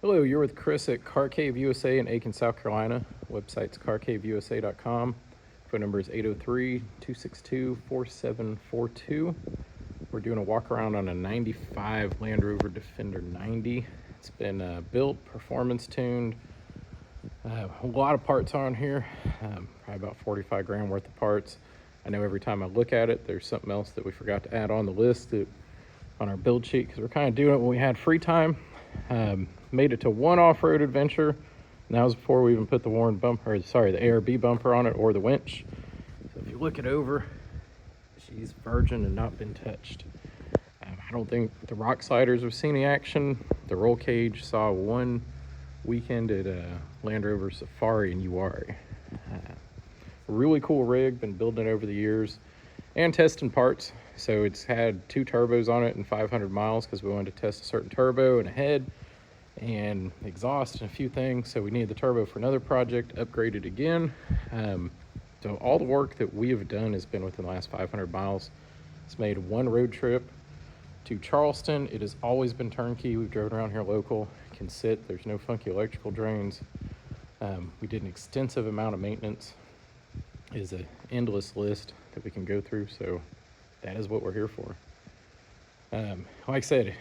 Hello, you're with Chris at Car Cave USA in Aiken, South Carolina. Website's carcaveusa.com. Phone number is 803-262-4742. We're doing a walk around on a 95 Land Rover Defender 90. It's been built, performance tuned. A lot of parts on here, probably about 45 grand worth of parts. I know every time I look at it, there's something else that we forgot to add on the list on our build sheet, because we're kind of doing it when we had free time. Made it to one off-road adventure, and that was before we even put the the ARB bumper on it or the winch. So if you look it over, she's virgin and not been touched. I don't think the rock sliders have seen any action. The roll cage saw one weekend at Land Rover Safari in Uwari. Really cool rig, been building it over the years and testing parts. So it's had 2 turbos on it and 500 miles because we wanted to test a certain turbo and a head and exhaust and a few things. So we needed the turbo for another project, upgraded again. So all the work that we have done has been within the last 500 miles. It's made one road trip to Charleston. It has always been turnkey. We've driven around here local, can sit, there's no funky electrical drains. We did an extensive amount of maintenance. It is an endless list that we can go through, so that is what we're here for. Like I said,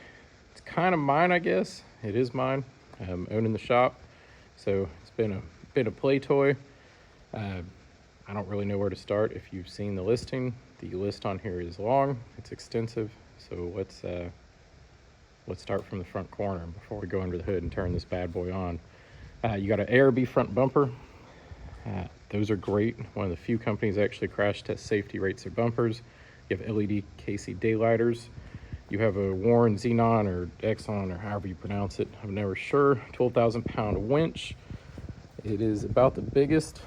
it's kind of mine, I guess. It is mine. Owning the shop, so it's been a play toy. I don't really know where to start. If you've seen the listing, the list on here is long, it's extensive. So let's start from the front corner before we go under the hood and turn this bad boy on. You got an ARB front bumper. Those are great. One of the few companies that actually crash test safety rates their bumpers. You have LED KC daylighters. You have a Warren Xenon or Exxon or however you pronounce it. I'm never sure. 12,000 pound winch. It is about the biggest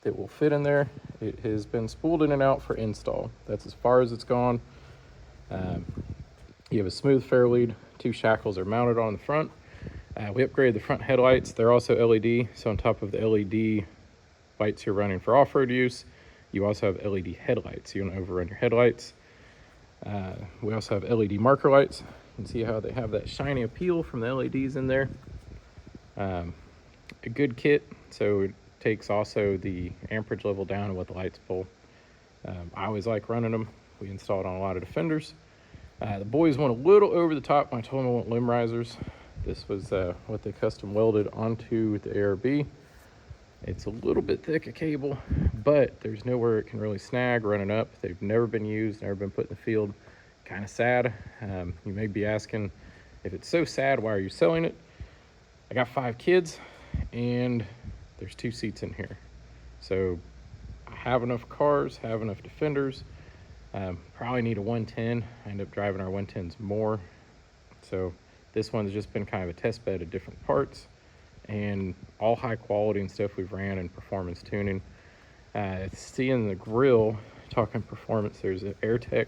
that will fit in there. It has been spooled in and out for install. That's as far as it's gone. You have a smooth fair lead. 2 shackles are mounted on the front. We upgraded the front headlights. They're also LED. So on top of the LED lights you're running for off-road use, you also have LED headlights. You don't overrun your headlights. We also have LED marker lights. You can see how they have that shiny appeal from the LEDs in there. A good kit, so it takes also the amperage level down and what the lights pull. I always like running them. We installed on a lot of Defenders. The boys went a little over the top when I told them I want limb risers. This was what they custom welded onto the ARB. It's a little bit thick a cable, but there's nowhere it can really snag running up. They've never been used, never been put in the field. Kind of sad. You may be asking, if it's so sad, why are you selling it? I got 5 kids and there's 2 seats in here. So I have enough cars, have enough Defenders. Probably need a 110. I end up driving our 110s more. So this one's just been kind of a test bed of different parts and all high quality and stuff we've ran in performance tuning. Seeing the grill, talking performance, there's an AirTech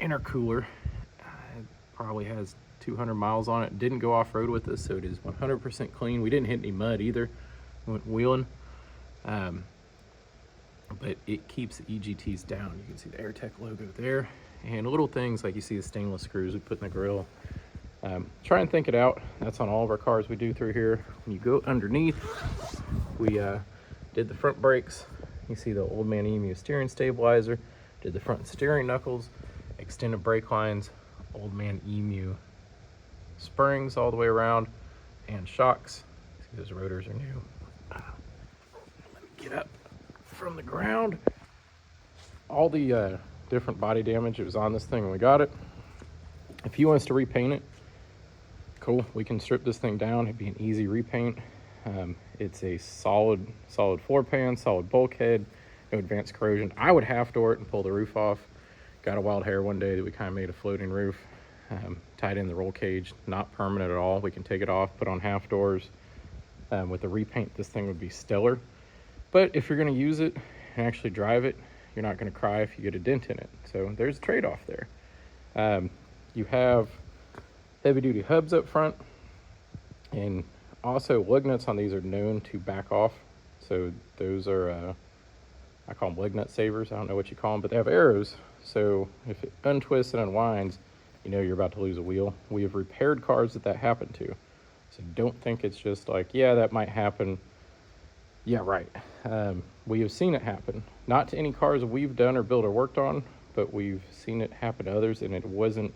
intercooler. It probably has 200 miles on it. Didn't go off-road with us, so it is 100% clean. We didn't hit any mud either. We went wheeling. But it keeps the EGTs down. You can see the AirTech logo there. And little things like you see the stainless screws we put in the grill. Try and think it out. That's on all of our cars we do through here. When you go underneath, we did the front brakes. You see the Old Man Emu steering stabilizer. Did the front steering knuckles, extended brake lines, Old Man Emu springs all the way around, and shocks. See, those rotors are new. Let me get up from the ground. All the different body damage, it was on this thing when we got it. If he wants to repaint it, cool, we can strip this thing down. It'd be an easy repaint. It's a solid floor pan, solid bulkhead, no advanced corrosion. I would half door it and pull the roof off. Got a wild hair one day that we kind of made a floating roof, tied in the roll cage, not permanent at all. We can take it off, put on half doors. With the repaint, this thing would be stellar. But if you're going to use it and actually drive it, you're not going to cry if you get a dent in it. So there's a trade-off there. You have heavy-duty hubs up front, and also lug nuts on these are known to back off. So those are, I call them lug nut savers. I don't know what you call them, but they have arrows. So if it untwists and unwinds, you know you're about to lose a wheel. We have repaired cars that happened to. So don't think it's just like, yeah, that might happen. Yeah, right. We have seen it happen. Not to any cars that we've done or built or worked on, but we've seen it happen to others, and it wasn't,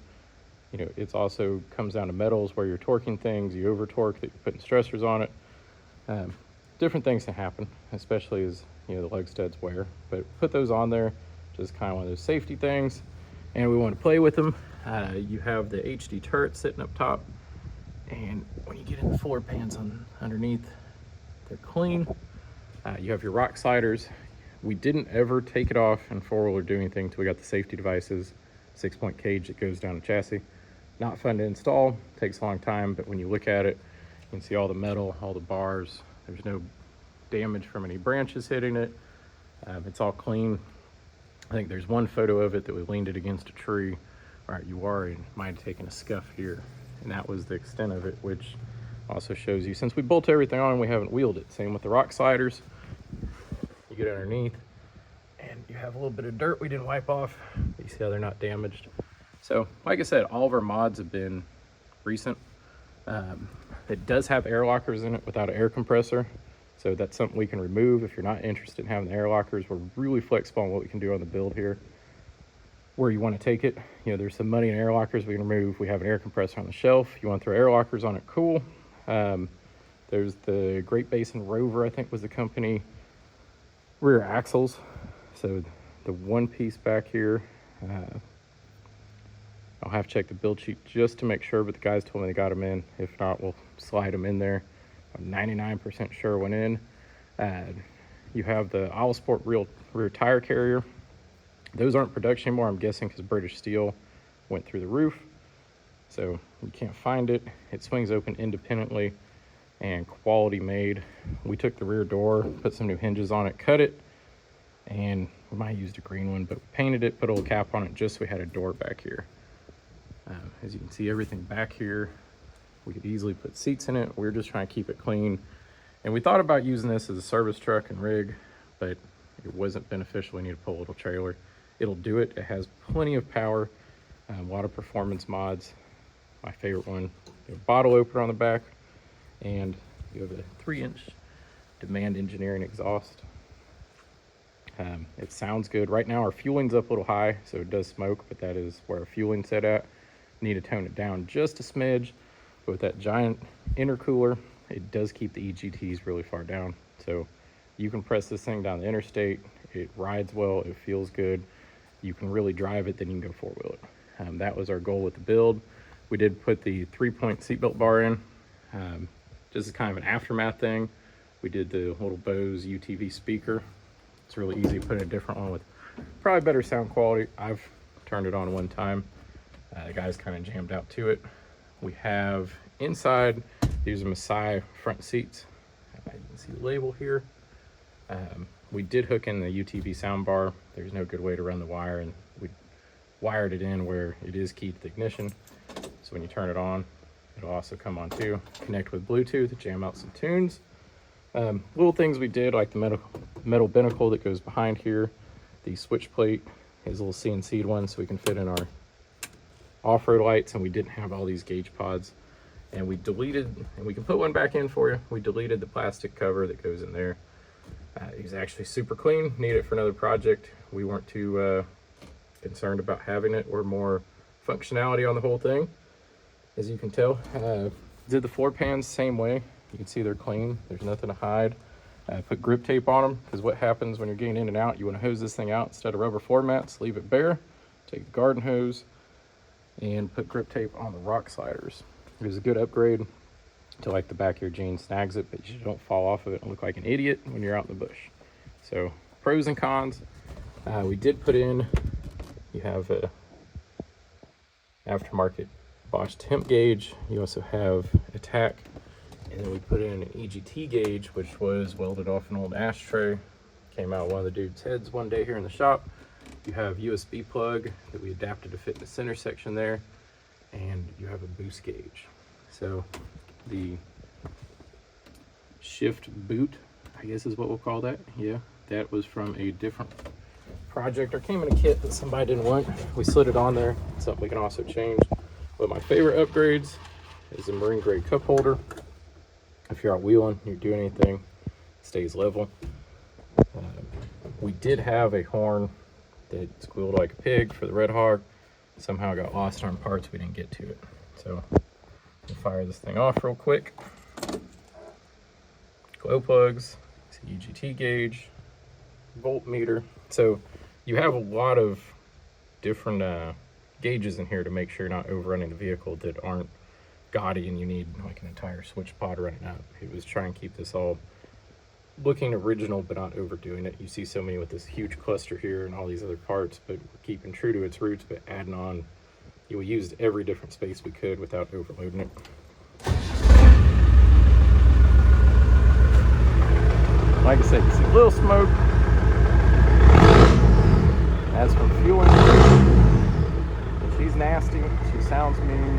you know, it's also comes down to metals where you're torquing things, you over torque, that you're putting stressors on it. Different things can happen, especially as, you know, the lug studs wear. But put those on there, just kind of one of those safety things. And we want to play with them. You have the HD turret sitting up top, and when you get in the floor pans underneath, they're clean. You have your rock sliders. We didn't ever take it off in four-wheel or do anything until we got the safety devices, 6-point cage that goes down the chassis. Not fun to install, takes a long time, but when you look at it, you can see all the metal, all the bars. There's no damage from any branches hitting it. It's all clean. I think there's one photo of it that we leaned it against a tree. All right, you are, and might have taken a scuff here. And that was the extent of it, which also shows you, since we bolted everything on, we haven't wheeled it. Same with the rock sliders. You get underneath, and you have a little bit of dirt we didn't wipe off. You see how they're not damaged. So, like I said, all of our mods have been recent. It does have air lockers in it without an air compressor. So that's something we can remove if you're not interested in having the air lockers. We're really flexible on what we can do on the build here. Where you want to take it, you know, there's some money in air lockers we can remove. We have an air compressor on the shelf. You want to throw air lockers on it, cool. There's the Great Basin Rover, I think was the company, rear axles. So the one piece back here, I'll have to check the build sheet just to make sure, but the guys told me they got them in. If not, we'll slide them in there. I'm 99% sure went in. You have the Allsport rear tire carrier. Those aren't production anymore, I'm guessing, because British Steel went through the roof. So you can't find it. It swings open independently and quality made. We took the rear door, put some new hinges on it, cut it, and we might have used a green one, but we painted it, put a little cap on it just so we had a door back here. As you can see, everything back here, we could easily put seats in it. We're just trying to keep it clean. And we thought about using this as a service truck and rig, but it wasn't beneficial. We need to pull a little trailer. It'll do it. It has plenty of power, a lot of performance mods. My favorite one, you have a bottle opener on the back, and you have a 3-inch Demand Engineering exhaust. It sounds good. Right now our fueling's up a little high, so it does smoke, but that is where our fueling's set at. Need to tone it down just a smidge, but with that giant intercooler, it does keep the EGTs really far down. So you can press this thing down the interstate, it rides well, it feels good. You can really drive it, then you can go four-wheel it. That was our goal with the build. We did put the 3-point seatbelt bar in. Just as kind of an aftermath thing, we did the little Bose UTV speaker. It's really easy to put in a different one with probably better sound quality. I've turned it on one time. The guys kind of jammed out to it. We have inside, these are Messiah front seats. You can see the label here. We did hook in the UTV sound bar. There's no good way to run the wire, and we wired it in where it is keyed to the ignition. So when you turn it on, it'll also come on too. Connect with Bluetooth, jam out some tunes. Little things we did, like the metal binnacle that goes behind here. The switch plate is a little CNC'd one, so we can fit in our off-road lights, and we didn't have all these gauge pods. And we deleted, and we can put one back in for you. We deleted the plastic cover that goes in there. It's actually super clean, need it for another project. We weren't too concerned about having it. We're more functionality on the whole thing, as you can tell. Did the floor pans same way. You can see they're clean, there's nothing to hide. Put grip tape on them, because what happens when you're getting in and out, you want to hose this thing out instead of rubber floor mats, leave it bare, take the garden hose, and put grip tape on the rock sliders. It was a good upgrade to like the back of your jeans snags it, but you don't fall off of it and look like an idiot when you're out in the bush. So pros and cons. We did put in, you have a aftermarket Bosch temp gauge. You also have a tack, and then we put in an EGT gauge, which was welded off an old ashtray. Came out one of the dude's heads one day here in the shop. You have USB plug that we adapted to fit in the center section there, and you have a boost gauge. So the shift boot, I guess is what we'll call that. Yeah, that was from a different project, or came in a kit that somebody didn't want. We slid it on there. It's something we can also change. But my favorite upgrades is the marine grade cup holder. If you're out wheeling, you're doing anything, it stays level. We did have a horn that squealed like a pig for the Red Hawg. Somehow got lost on parts, we didn't get to it. So we'll fire this thing off real quick. Glow plugs, EGT gauge, voltmeter. So you have a lot of different gauges in here to make sure you're not overrunning the vehicle that aren't gaudy and you need like an entire switch pod running out. It was trying to keep this all looking original but not overdoing it. You see so many with this huge cluster here and all these other parts, but we're keeping true to its roots but adding on. We used every different space we could without overloading it. Like I said, you see a little smoke. That's from fueling. She's nasty. She sounds mean.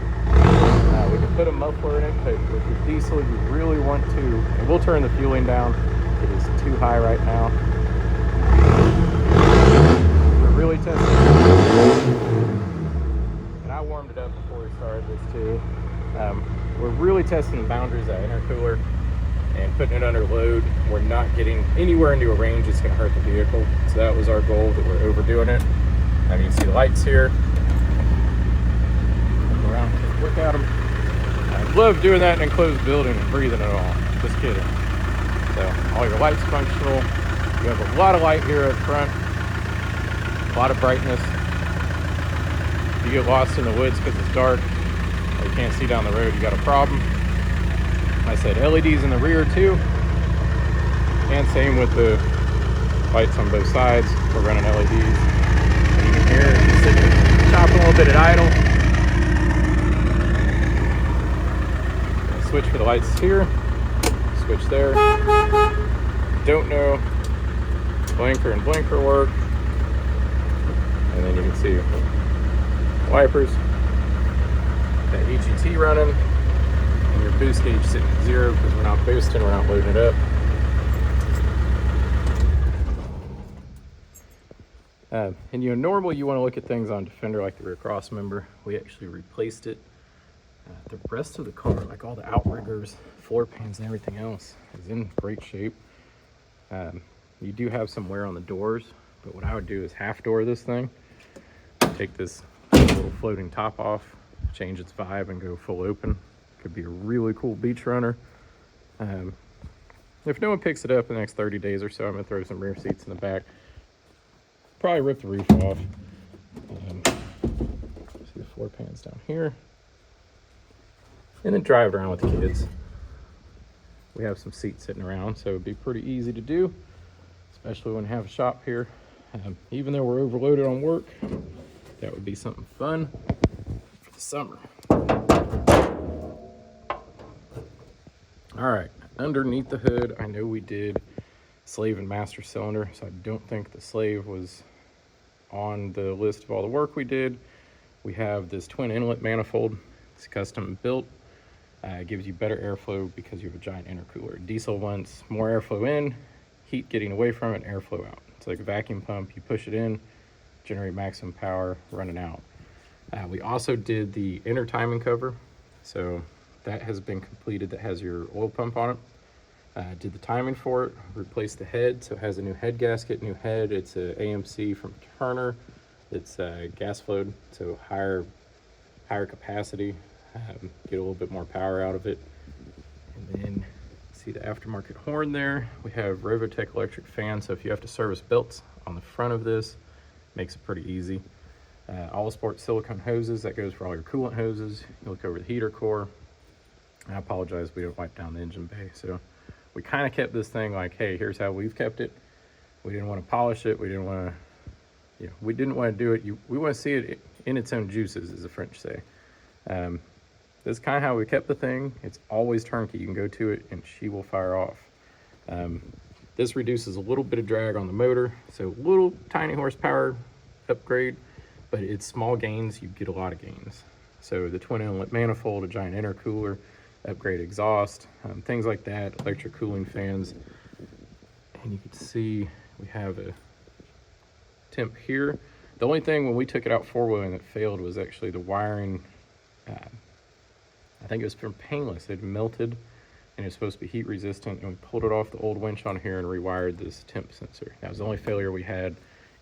We can put a muffler in it, but with the diesel, you really want to, and we'll turn the fueling down. It is too high right now. We're really testing. And I warmed it up before we started this too. We're really testing the boundaries of intercooler and putting it under load. We're not getting anywhere into a range that's going to hurt the vehicle. So that was our goal, that we're overdoing it. Now you can see the lights here. Come around, just look at them. I love doing that in an enclosed building and breathing it all. Just kidding. So all your lights functional. You have a lot of light here up front. A lot of brightness. If you get lost in the woods because it's dark or you can't see down the road, you got a problem. I said LEDs in the rear too, and same with the lights on both sides. We're running LEDs. And you can hear it sitting, chopping a little bit at idle. Switch for the lights here, switch there. Don't know, blinker and blinker work. And then you can see wipers. That EGT running. And your boost gauge sitting at 0 because we're not boosting, we're not loading it up. And normally you want to look at things on Defender like the rear cross member. We actually replaced it. The rest of the car, like all the outriggers, floor pans, and everything else, is in great shape. You do have some wear on the doors, but what I would do is half door this thing, take this little floating top off, change its vibe, and go full open. Could be a really cool beach runner. If no one picks it up in the next 30 days or so, I'm gonna throw some rear seats in the back. Probably rip the roof off. See the floor pans down here. And then drive it around with the kids. We have some seats sitting around, so it'd be pretty easy to do, especially when we have a shop here. Even though we're overloaded on work, that would be something fun for the summer. All right, underneath the hood, I know we did slave and master cylinder, so I don't think the slave was on the list of all the work we did. We have this twin inlet manifold. It's custom built. It gives you better airflow because you have a giant intercooler. Diesel wants more airflow in, heat getting away from it, and airflow out. It's like a vacuum pump. You push it in, generate maximum power, running out. We also did the inner timing cover. So that has been completed. That has your oil pump on it. Did the timing for it, replaced the head. So it has a new head gasket, new head. It's a AMC from Turner. It's gas flowed, so higher capacity. Get a little bit more power out of it. And then see the aftermarket horn there. We have Rovotech electric fan, so if you have to service belts on the front of this, makes it pretty easy. All sport silicone hoses, that goes for all your coolant hoses. You look over the heater core. I apologize, we didn't wipe down the engine bay, so we kind of kept this thing like, hey, here's how we've kept it. We didn't want to polish it. We didn't want to, we didn't want to do it. We want to see it in its own juices, as the French say. This is kind of how we kept the thing. It's always turnkey. You can go to it and she will fire off. This reduces a little bit of drag on the motor, so little tiny horsepower upgrade, but it's small gains. You get a lot of gains. So the twin inlet manifold, a giant intercooler, upgrade exhaust, things like that, electric cooling fans. And you can see we have a temp here. The only thing when we took it out four-wheeling that failed was actually the wiring. I think it was from painless. It melted and it's supposed to be heat resistant, and we pulled it off the old winch on here and rewired this temp sensor. That was the only failure we had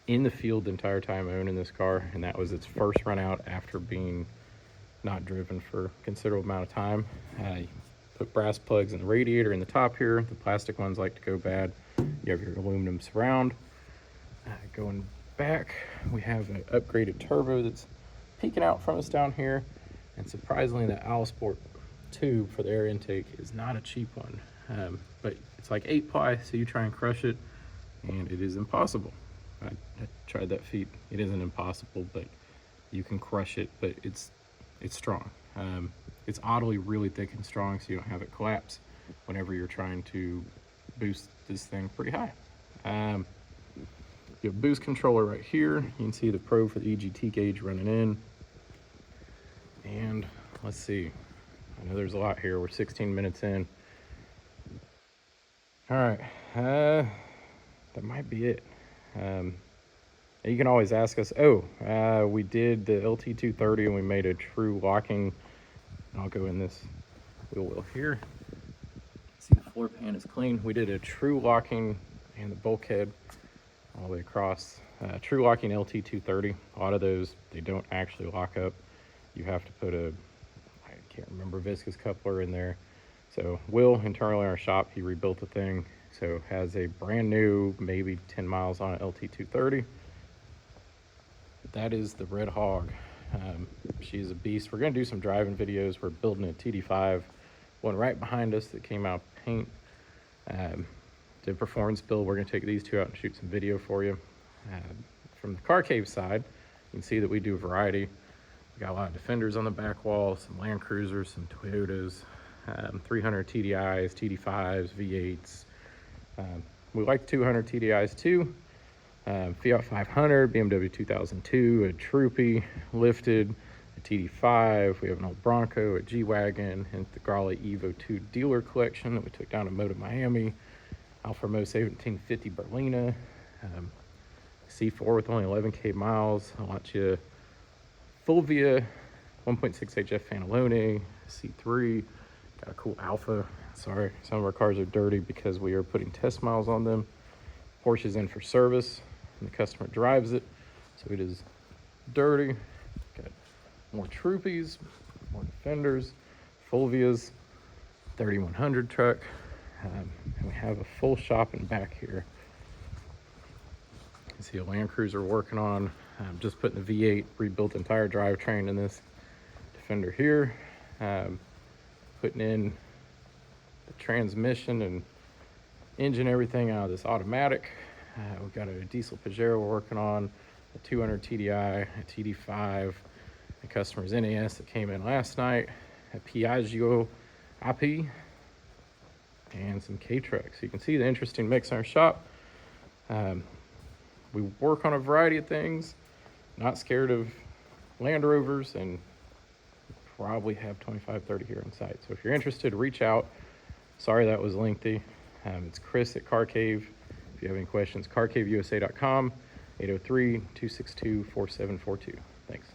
in the field the entire time owning this car, and that was its first run out after being not driven for a considerable amount of time. You put brass plugs in the radiator in the top here. The plastic ones like to go bad. You have your aluminum surround. Going back, we have an upgraded turbo that's peeking out from us down here, and surprisingly the Alsport tube for the air intake is not a cheap one, but it's like 8-ply, so you try and crush it and it is impossible. I tried that feat. It isn't impossible, but you can crush it, but it's strong. It's oddly really thick and strong, so you don't have it collapse whenever you're trying to boost this thing pretty high. You have boost controller right here. You can see the probe for the EGT gauge running in. And let's see, I know there's a lot here. We're 16 minutes in. All right, that might be it. You can always ask us, we did the LT230 and we made a true locking. I'll go in this wheel well here. See, the floor pan is clean. We did a true locking and the bulkhead all the way across. True locking LT230. A lot of those, they don't actually lock up. You have to put I can't remember, viscous coupler in there. So Will, internally in our shop, he rebuilt the thing. So has a brand new, maybe 10 miles on it, LT230. That is the Red Hawg. She's a beast. We're gonna do some driving videos. We're building a TD5, one right behind us that came out paint. Did performance build. We're gonna take these two out and shoot some video for you. From the car cave side, you can see that we do a variety. We got a lot of Defenders on the back wall, some Land Cruisers, some Toyotas, 300 TDIs, TD5s, V8s. We like 200 TDIs too. Fiat 500, BMW 2002, a Troopy, lifted, a TD5. We have an old Bronco, a G-Wagon, and the Garley Evo 2 dealer collection that we took down to Moto Miami. Alfa Romeo 1750 Berlina, C4 with only 11K miles. I'll let you Fulvia 1.6 HF Fanalone, C3, got a cool Alpha. Sorry, some of our cars are dirty because we are putting test miles on them. Porsche's in for service and the customer drives it, so it is dirty. Got more Troopies, more Defenders, Fulvias, 3100 truck, and we have a full shop in back here. You can see a Land Cruiser working on. Just putting the V8, rebuilt entire drivetrain in this Defender here. Putting in the transmission and engine, everything out of this automatic. We've got a diesel Pajero we're working on, a 200 TDI, a TD5, the customer's NAS that came in last night, a Piaggio IP, and some K-Trucks. You can see the interesting mix in our shop. We work on a variety of things. Not scared of Land Rovers, and probably have 25, 30 here on site. So if you're interested, reach out. Sorry that was lengthy. It's Chris at Car Cave. If you have any questions, carcaveusa.com, 803-262-4742. Thanks.